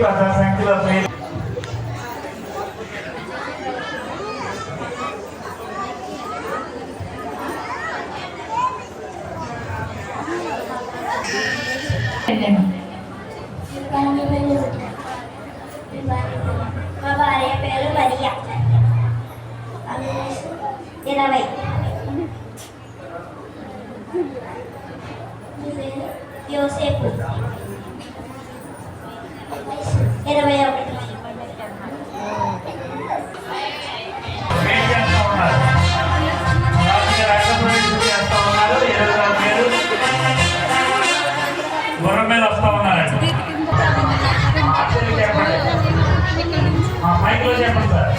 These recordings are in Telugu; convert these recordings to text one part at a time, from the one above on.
పెద్ద సంఖ్యలో మా భార్య పేరు మరియా. 20. యోసేపు 21. గుర్రం మీద వస్తా ఉన్నారండి. మైక్లో చెప్పండి సార్.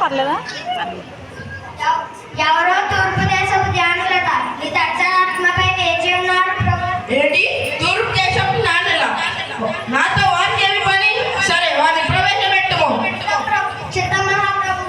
పర్లేదా? ఎవరో తూర్పు దేశపు ధ్యానులట ఈ దక్షిణాత్మపై వేచి ఉన్నారు. ఏంటి తూర్పు దేశపు జ్ఞానుల? నాతో వారికి ఏమి పని? సరే వారిని ప్రవేశపెట్టుము. చిత్త మహాప్రభు.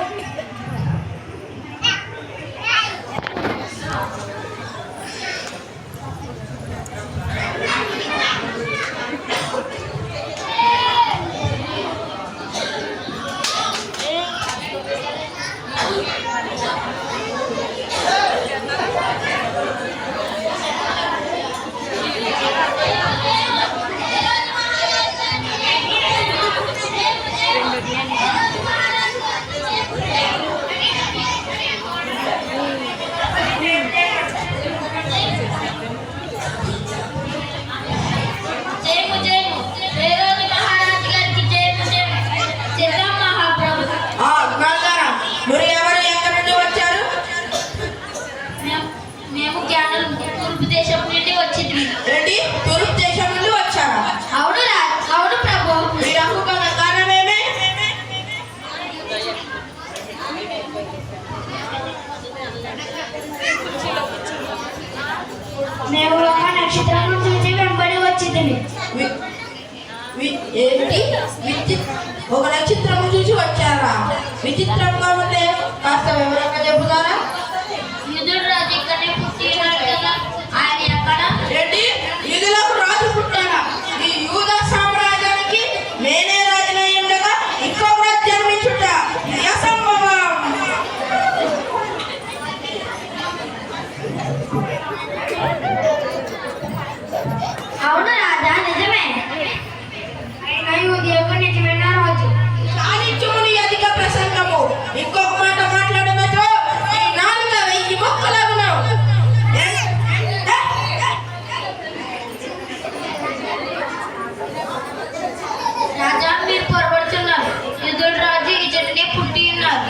మేము ఒక నక్షత్రం చూసి వెంబడి వచ్చింది. ఒక నక్షత్రం చూసి వచ్చారా? విచిత్రంగా ఉంటే కాస్త వివరంగా చెబుతారా? యూదుల రాజు ఇక్కడే పుట్టినాడు కదా, ఆయన ఎక్కడ? ఏంటి యూదులకు రాజు పుట్టారా? ఈ యూద సామ్రాజ్యానికి నేనే రాజునై ఉండగా ఇంకొక రాజు జన్మించుట ఇది అసంభవం. అవును రాజా, నిజమే. అయినా యూదులకు నిజమైన రాజు. సానిధ్యముని అధిక ప్రసంగము. ఇంకొక మాట మాట్లాడమతో ఈ నాలుక 1000 మొక్కలగును. రాజా, మీరు పొరపడుతున్నారు. యూదుల రాజు ఇచ్చటనే పుట్టి ఉన్నారు.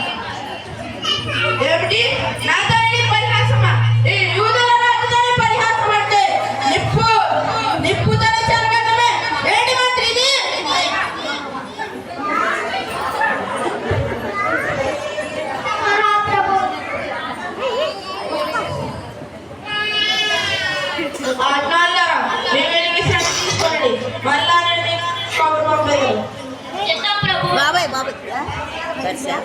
ఏమిటి నాతో పరిహాసమా? ఈ యూదుల రాజుని పరిహాసం అంటే నిప్పుతల చెరగటమే. ఏంటి మంత్రి ఇది? మహాప్రభు, ఆజ్ఞానులారా, మీరు ఈ విషయాన్ని తీసుకోండి. మళ్ళా నేను మీకు కబురు పంపేయను. బాబాయ్ బాబాయ్ దర్శా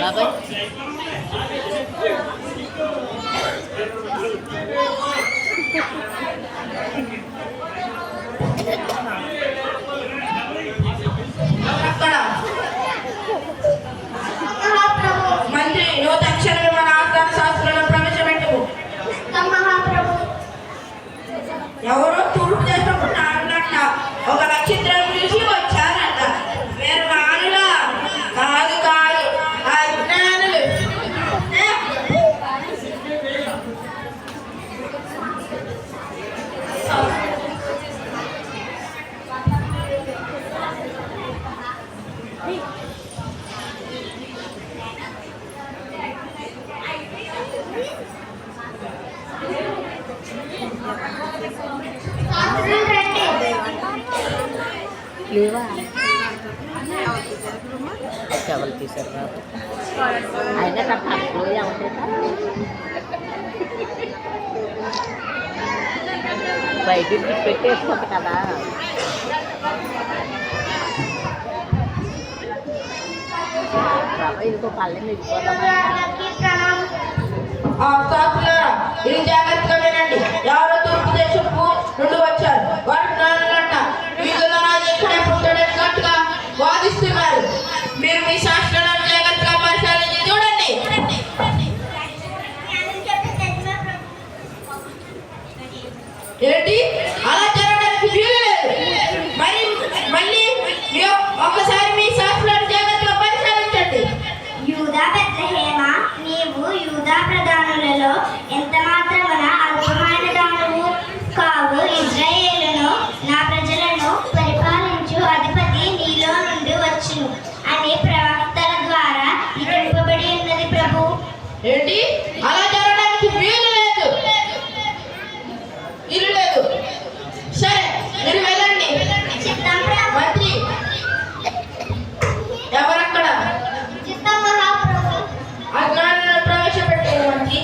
బాబాయ్ అక్కడ మంత్రి నువ్వు తక్షణమే మన ఆస్థాన శాస్త్రంలో ప్రవేశపెట్టుకు. ఎవరో తూర్పు చేసినప్పుడు నాన్నట ఒక నక్షత్రం చూసి వచ్చారట. వేరు నానులా కాదు కాదు అజ్ఞానులు. లేవా ఎవరు తీశారు బాబు అయినా తక్కువ బయట పెట్టేసుకుంటా కదా. ఇంకో పల్లె మిగిలిపోతామా. ఇది జాగ్రత్తగా వినండి. ఎవరో తూర్పు దేశపు నుండి వచ్చారు. వారు నాన్నట వీధుల రాజు ఇక్కడే పుట్టడట్టుగా వాదిస్తున్నారు. మీరు మీ శాస్త్రాలను జాగ్రత్తగా పరిశీలించి చూడండి. ఏంటి అలా జరగడానికి వీలు లేదు. మళ్ళీ ఒక్కసారి మీ శాస్త్రాలను జాగ్రత్తగా పరిశీలించండి. యూదా బెత్లెహేమ, నీవు యూదా ప్రధానులలో ఎంత మాత్రమున అల్పమైన దానవు కావు. ఇశ్రాయేలును నా ప్రజలను పరిపాలించు అధిపతి నీలో నుండి వచ్చును అని ప్రవక్తల ద్వారా లిఖింపబడి ఉన్నది ప్రభు. ఏంటి అలా జరగడానికి వీలు లేదు. సరే మీరు వెళ్ళండి. మంత్రి ఎవరక్కడ అజ్ఞానాన్ని ప్రవేశపెట్టారు. మంత్రి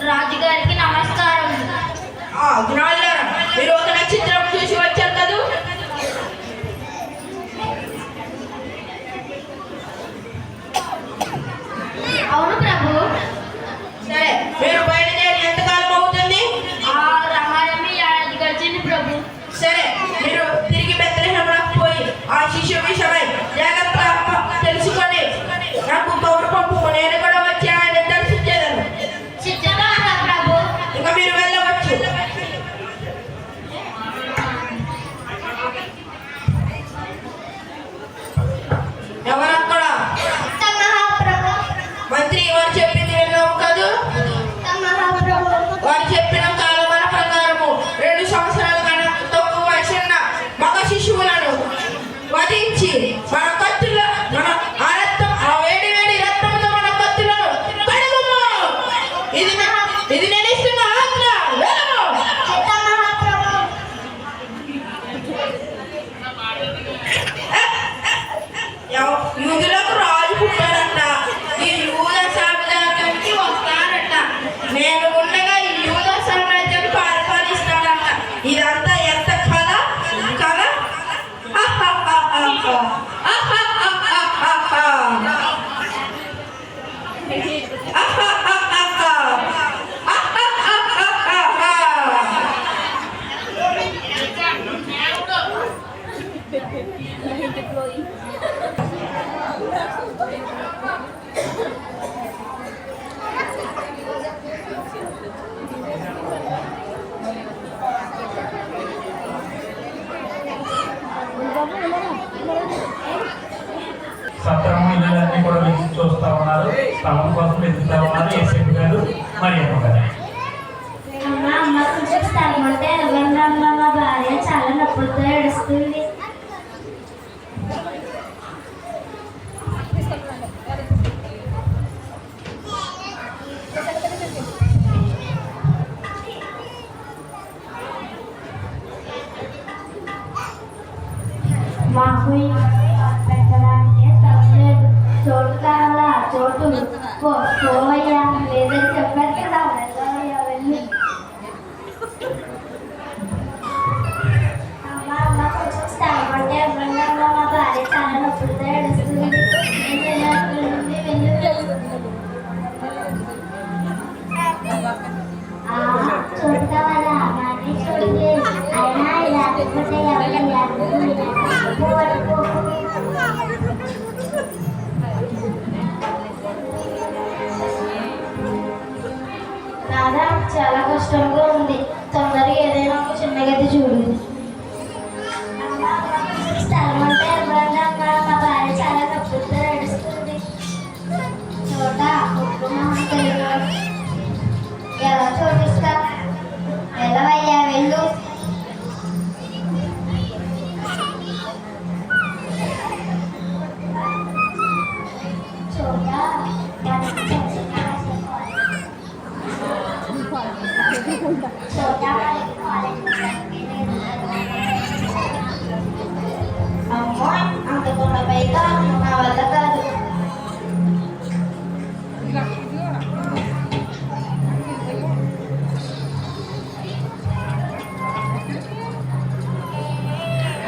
రాజుగారికి నమస్కారం. అజ్ఞానులారా, మీరు ఒక నక్షత్రం చూసి వచ్చారు కదూ. అవును ప్రభు. సరే మీరు బయలుదేరి ఎంతకాలం అవుతుంది? రమారమి ఏడాది గడిచింది ప్రభు. సరే మీరు తిరిగి బెత్లెహేమునకు పోయి ఆ శిశువు విషయమై జాగ్రత్తగా తెలుసుకొని నాకు కబురు పంపు. నేను కూడా వచ్చి ఆయన దర్శించేదను. ప్రభు. ఇక మీరు వెళ్ళవచ్చు. ఎవరక్కడ? మంత్రి వారు చెప్పింది విన్నాము కదూ. వారు చెప్పిన కాలమాన ప్రకారము 2 సంవత్సరాల కన్నా తక్కువ వయసున్న మగ శిశువులను వధించి మన కత్తుల మన ఆ వేడి వేడి రక్తంతో మన కత్తులను కడుగుము. ఇది నేను ఇస్తున్న ఆజ్ఞ. యూదులకు రాజు పుట్టారంట. ఈ యూద సామ్రాజ్యానికి వస్తారంట. నేను ఉండగా ఈ యూద సామ్రాజ్యాన్ని పరిపాలిస్తాడంట. ఇదంతా ఎంత కథ కథ. సత్రము ఇళ్ళన్నీ కూడా వెతికి చూస్తా ఉన్నారు. స్థలం కోసం వెతుకుతా ఉన్నారు. ఏసీ గారు మరి గారు. అమ్మ కొంచెం స్థలం అంటే ఎవరన్నా మా భార్య చాలా నొప్పులతో ఏడుస్తుంది. మాకు పెట్టడానికి స్థలం లేదు. చోటు కావాలా? చోటు పోవయ్యా, లేదని చెప్పారు కదా. వెళ్ళవయ్యా, వెళ్ళి. అమ్మ కొంచెం స్థలం అంటే ఎవరన్నా మా భార్య చాలా నొప్పులతో ఏడుస్తుంది. చోటు కావాలా? కానీ చోటు లేదు. అయినా లేకపోతే ఎవరయ్యా? రాధా, చాలా కష్టంగా ఉంది. తొందరగా ఏదైనా ఒక చిన్న గది చూడు. స్థలం అంటే ఎవరన్నా మా భార్య చాలా నొప్పులతో ఏడుస్తుంది. చోట ఎలా చోటిస్తా? వెళ్ళవయ్యా, వెళ్ళు. అమ్మో, అంత కొండపైగా నా వల్ల కాదు.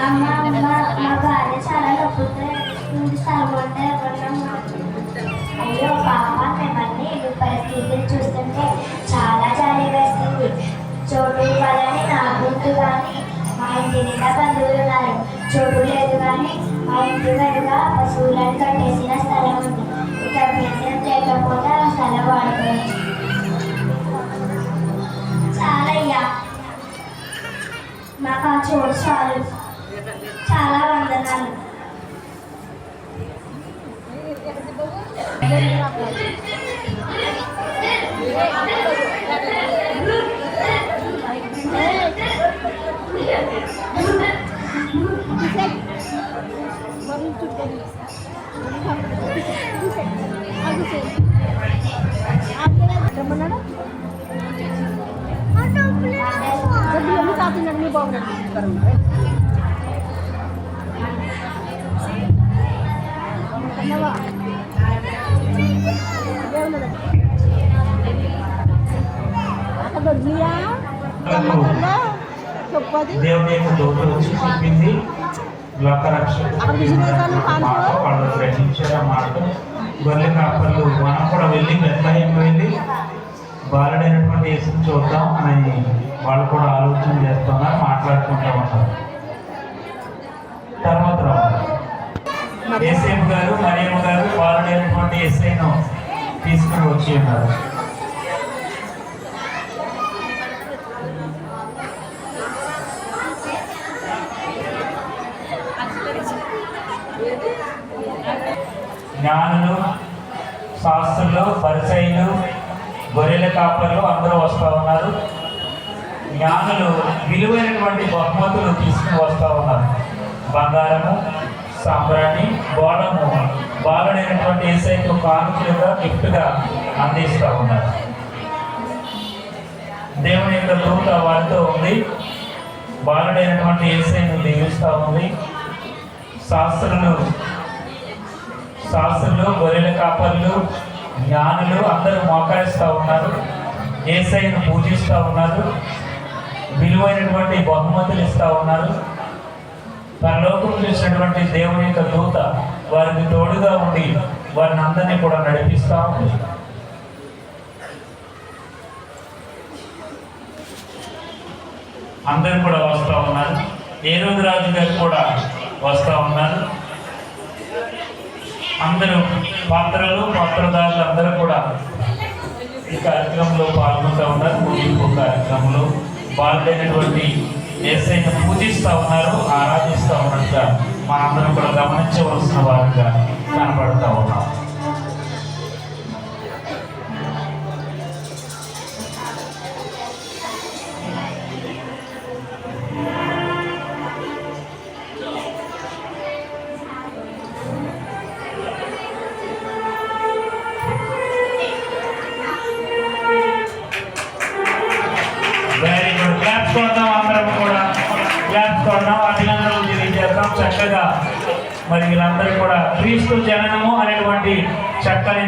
అమ్మ మా భార్య చాలా నొప్పులతో స్థలం అంటే ఎవరన్నా. అయ్యో పాప, మిమ్మల్ని ఈ పరిస్థితిని చూస్తుంటే చాలా జాలి వేస్తుంది. చోటు ఇవ్వాలని నా గుర్తు, కానీ మా ఇంటి నిండా బంధువులు ఉన్నారు. చోటు లేదు, కానీ మా ఇంటి వెనుక పశువులను కట్టేసిన స్థలం ఉంది. ఇక మెయింటెనెన్స్ లేకపోతే ఆ స్థలం వాడుకోవచ్చు. చాలయ్యా, మాకు ఆ చోటు చాలు. చాలా వందనాలు. దేవుని యొక్క దూత వచ్చి చెప్పింది, వాళ్ళు గ్రహించారు ఆ మాట. గొర్రెల కాపర్లు మనం కూడా వెళ్ళి బెత్లెహేం వెళ్ళి బాలుడైనటువంటి యేసుని చూద్దాం అని వాళ్ళు కూడా ఆలోచన చేస్తున్నారు, మాట్లాడుకుంటూ ఉంటారు. తర్వాత యేసేపు గారు మరియమ్మ గారు బాలుడైనటువంటి యేసయ్యను తీసుకుని వచ్చి ఉన్నారు. జ్ఞానులు, శాస్త్రులు, పరిసయ్యులు, గొర్రెల కాపర్లు అందరూ వస్తూ ఉన్నారు. జ్ఞానులు విలువైనటువంటి బహుమతులు తీసుకుని వస్తూ ఉన్నారు. బంగారము, సాంబ్రాణి, గోడము బాలుడైనటువంటి యేసయ్యకు కానుకలుగా, గిఫ్ట్గా అందిస్తూ ఉన్నారు. దేవుని యొక్క దూత వారితో ఉంది. బాలుడైనటువంటి యేసయ్యను దీవిస్తూ ఉంది. శాస్త్రులు, గొర్రెల కాపర్లు, జ్ఞానులు అందరూ మోకరిస్తూ ఉన్నారు. యేసయ్యను పూజిస్తూ ఉన్నారు. విలువైనటువంటి బహుమతులు ఇస్తూ ఉన్నారు. పరలోకం చూసినటువంటి దేవుని యొక్క దూత వారికి తోడుగా ఉండి వారిని అందరినీ కూడా నడిపిస్తూ ఉంది. అందరూ కూడా వస్తూ ఉన్నారు. హేరోదు రాజు గారు కూడా వస్తూ ఉన్నారు. అందరూ పాత్రదారులు అందరూ కూడా ఈ కార్యక్రమంలో పాల్గొంటూ ఉన్నారు. ముగింపు కార్యక్రమంలో బాలుడైనటువంటి యేసయ్యను పూజిస్తూ ఉన్నారు, ఆరాధిస్తూ ఉన్నట్టుగా మనందరం కూడా గమనించవలసిన వారుగా కనపడుతూ ఉన్నాం. Very good. క్లాప్స్ కొడదాం, అందరం కూడా క్లాప్స్ కొడదాం. అభినందనలు తెలియజేద్దాం. చక్కగా మరి వీళ్ళందరూ కూడా క్రీస్తు జననము అనేటువంటి చక్కని